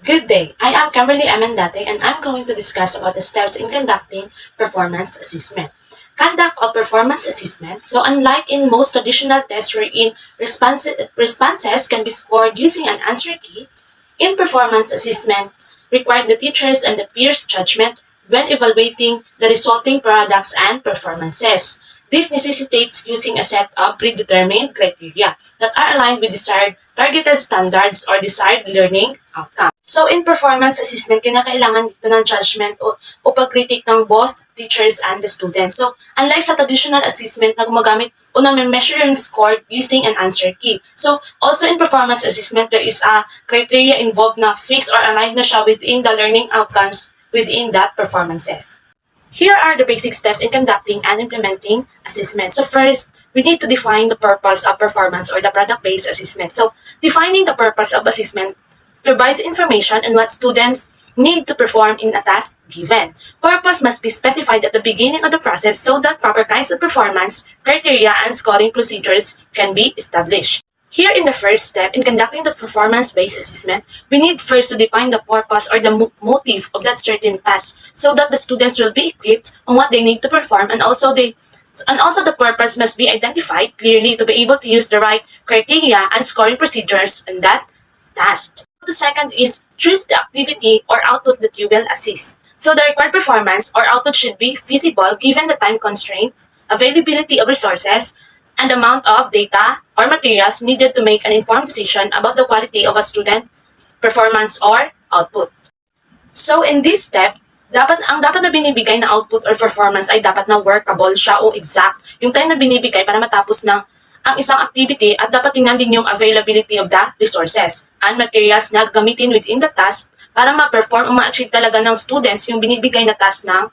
Good day. I am Kimberly Amandate and I'm going to discuss about the steps in conducting performance assessment. Conduct of performance assessment. So unlike in most traditional tests wherein responses can be scored using an answer key, in performance assessment require the teachers and the peers' judgment when evaluating the resulting products and performances. This necessitates using a set of predetermined criteria that are aligned with desired targeted standards or desired learning outcome. So in performance assessment, kinakailangan dito ng judgment o pag-critique ng both teachers and the students. So unlike sa traditional assessment na gumagamit o na measure yung score using an answer key. So also in performance assessment, there is a criteria involved na fixed or aligned na siya within the learning outcomes within that performances. Here are the basic steps in conducting and implementing assessment. So first, we need to define the purpose of performance or the product-based assessment. So defining the purpose of assessment provides information on what students need to perform in a task given. Purpose must be specified at the beginning of the process so that proper kinds of performance, criteria, and scoring procedures can be established. Here in the first step, in conducting the performance-based assessment, we need first to define the purpose or the motive of that certain task so that the students will be equipped on what they need to perform and also the purpose must be identified clearly to be able to use the right criteria and scoring procedures in that task. The second is choose the activity or output that you will assess. So the required performance or output should be feasible given the time constraints, availability of resources, and amount of data or materials needed to make an informed decision about the quality of a student's performance or output. So in this step, ang dapat na binibigay na output or performance ay dapat na workable siya o exact. Yung time na binibigay para matapos ng ang isang activity at dapat tingnan din yung availability of the resources and materials na gagamitin within the task para ma-perform o ma-achieve talaga ng students yung binibigay na task ng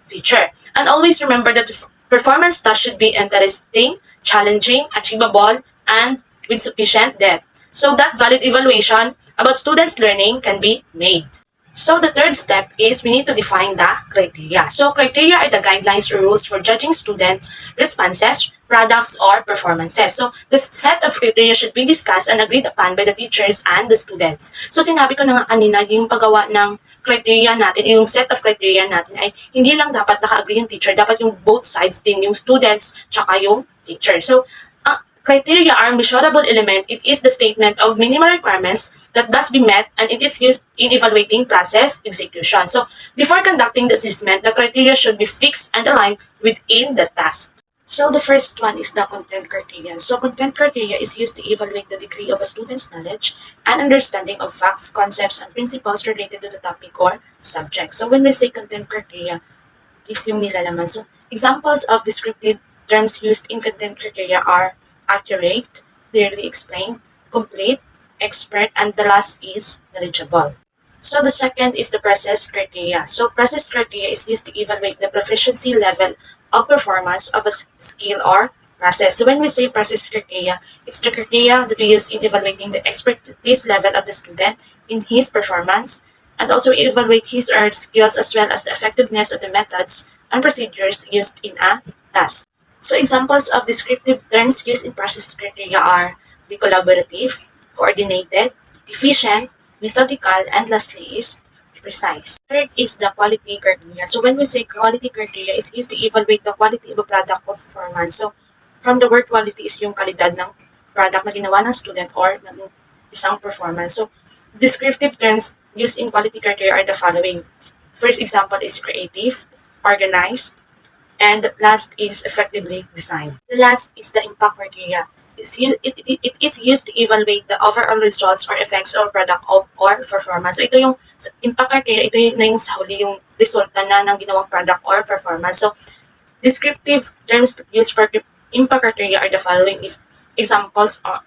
teacher. And always remember that performance task should be interesting, challenging, achievable, and with sufficient depth so that valid evaluation about students' learning can be made. So the third step is we need to define the criteria. So criteria are the guidelines or rules for judging students' responses, products, or performances. So the set of criteria should be discussed and agreed upon by the teachers and the students. So sinabi ko na nga kanina, yung paggawa ng criteria natin, yung set of criteria natin ay hindi lang dapat naka-agree yung teacher, dapat yung both sides din, yung students tsaka yung teacher. So criteria are measurable element. It is the statement of minimal requirements that must be met and it is used in evaluating process execution. So before conducting the assessment, the criteria should be fixed and aligned within the task. So the first one is the content criteria. So content criteria is used to evaluate the degree of a student's knowledge and understanding of facts, concepts, and principles related to the topic or subject. So when we say content criteria, is yung nilalaman. So examples of descriptive terms used in content criteria are accurate, clearly explained, complete, expert, and the last is knowledgeable. So the second is the process criteria. So process criteria is used to evaluate the proficiency level of performance of a skill or process. So when we say process criteria, it's the criteria that we use in evaluating the expertise level of the student in his performance and also evaluate his or her skills as well as the effectiveness of the methods and procedures used in a task. So examples of descriptive terms used in process criteria are the collaborative, coordinated, efficient, methodical, and lastly is precise. Third is the quality criteria. So when we say quality criteria, is used to evaluate the quality of a product or performance. So from the word quality is yung kalidad ng product na ginawa ng student or ng isang performance. So descriptive terms used in quality criteria are the following. First example is creative, organized, and the last is effectively designed. The last is the impact criteria. It is used to evaluate the overall results or effects of product or performance. So ito yung impact criteria, ito yung, na yung sa huli yung resulta na ng ginawang product or performance. So descriptive terms used for impact criteria are the following. If examples are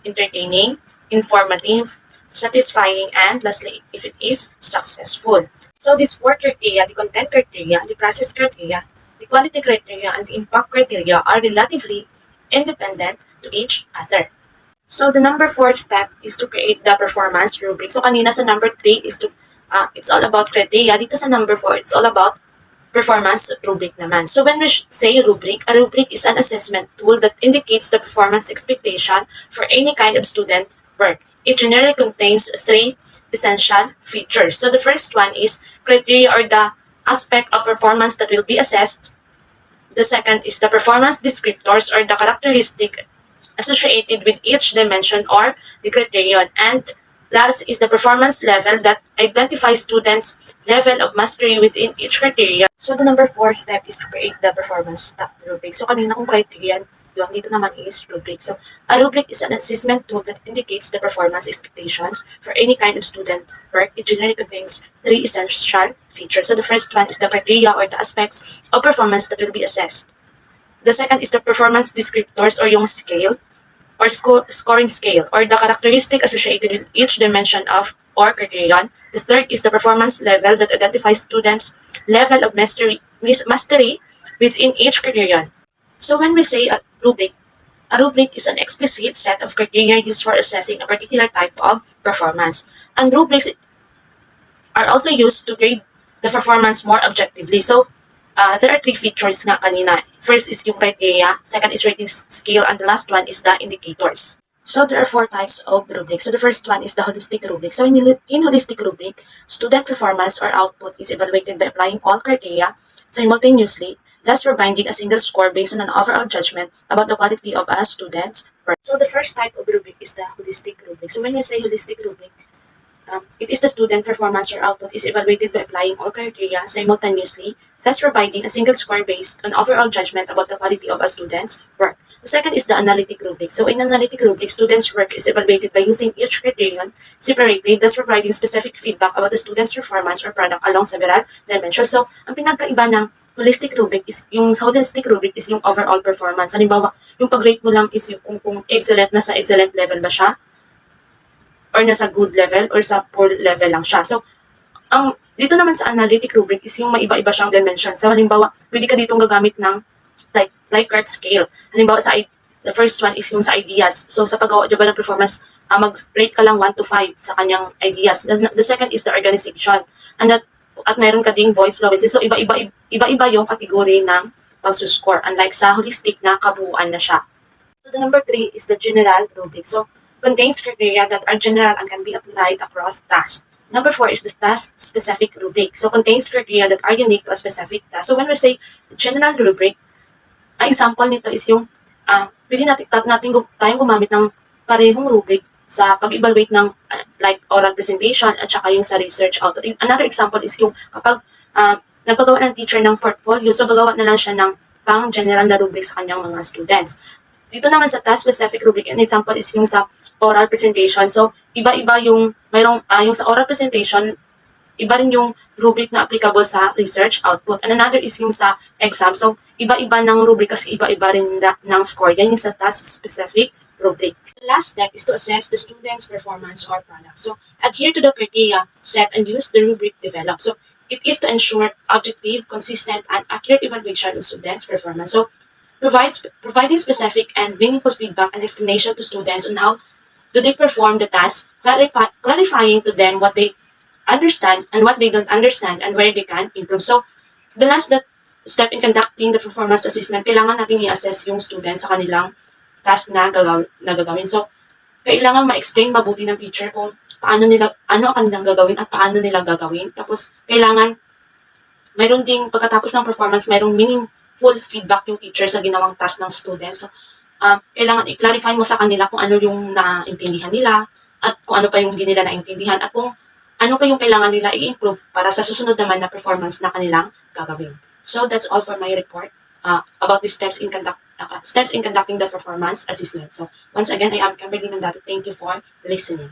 entertaining, informative, satisfying, and lastly, if it is successful. So these four criteria, the content criteria, the process criteria, the quality criteria, and the impact criteria are relatively independent to each other. So the number 4 step is to create the performance rubric. So kanina sa number 3 is to, it's all about criteria. Dito sa number 4, it's all about performance rubric naman. So when we say rubric, a rubric is an assessment tool that indicates the performance expectation for any kind of student work. it generally contains three essential features. So the first one is criteria or the aspect of performance that will be assessed. The second is the performance descriptors or the characteristic associated with each dimension or the criterion. And last is the performance level that identifies students' level of mastery within each criterion. So the number 4 step is to create the performance rubric. So kanina kung criterion, yun, dito naman is rubric. So a rubric is an assessment tool that indicates the performance expectations for any kind of student work. It generally contains three essential features. So the first one is the criteria or the aspects of performance that will be assessed. The second is the performance descriptors or yung scale or scoring scale or the characteristic associated with each dimension of or criterion. The third is the performance level that identifies students' level of mastery within each criterion. So when we say a rubric is an explicit set of criteria used for assessing a particular type of performance. And rubrics are also used to grade the performance more objectively. So there are three features nga kanina. First is yung criteria, second is rating scale, and the last one is the indicators. So there are 4 types of rubric. So the first one is the holistic rubric. So in holistic rubric, student performance or output is evaluated by applying all criteria simultaneously, thus providing a single score based on an overall judgment about the quality of a student's work. So the first type of rubric is the holistic rubric. So when we say holistic rubric, it is the student performance or output is evaluated by applying all criteria simultaneously, thus providing a single score based on overall judgment about the quality of a student's work. The second is the analytic rubric. So in analytic rubric, students' work is evaluated by using each criterion separately, thus providing specific feedback about the student's performance or product along several dimensions. So ang pinagkaiba ng holistic rubric is yung sa holistic rubric is yung overall performance. Halimbawa, yung pag-rate mo lang is yung kung excellent na sa excellent level ba siya, or nasa good level or sa poor level lang siya. So, ang dito naman sa analytic rubric is yung may iba-iba siyang dimension. So, halimbawa, pwede ka ditong gagamit ng Likert scale. Halimbawa, the first one is yung sa ideas. So, sa paggawa dyan ba ng performance, mag-rate ka lang 1 to 5 sa kanyang ideas. The second is the organization. At mayroon ka ding voice fluency. So, iba-iba yung kategory ng pagsuscore. Unlike sa holistic na kabuuan na siya. So, the number 3 is the general rubric. So, contains criteria that are general and can be applied across tasks. Number 4 is the task-specific rubric. So, contains criteria that are unique to a specific task. So, when we say general rubric, ang example nito is yung pwede tayong gumamit ng parehong rubric sa pag-evaluate ng like oral presentation at saka yung sa research output. Another example is yung kapag nagpagawa ng teacher ng portfolio, so gagawa na lang siya ng pang-general na rubric sa kanyang mga students. Dito naman sa task-specific rubric, an example is yung sa oral presentation. So, iba-iba yung, yung sa oral presentation, iba rin yung rubric na applicable sa research output. And another is yung sa exam. So, iba-iba ng rubric kasi iba-iba rin ng score. Yan yung sa task-specific rubric. The last step is to assess the student's performance or product. So, adhere to the criteria set and use the rubric developed. So, it is to ensure objective, consistent, and accurate evaluation of students' performance. So, providing specific and meaningful feedback and explanation to students on how do they perform the task, clarifying to them what they understand and what they don't understand and where they can improve. So, the last step in conducting the performance assessment, kailangan natin i-assess yung students sa kanilang task na gagawin. So, kailangan ma-explain mabuti ng teacher kung ano ang kanilang gagawin at paano nila gagawin. Tapos, kailangan mayroon ding pagkatapos ng performance, mayroong meaningful feedback yung teacher sa ginawang task ng students. So, kailangan i-clarify mo sa kanila kung ano yung naintindihan nila at kung ano pa yung hindi nila naintindihan at kung ano pa yung kailangan nila i-improve para sa susunod naman na performance na kanilang gagawin. So that's all for my report about the steps in conducting the performance assessment. So once again, I am Kimberly Nandati. Thank you for listening.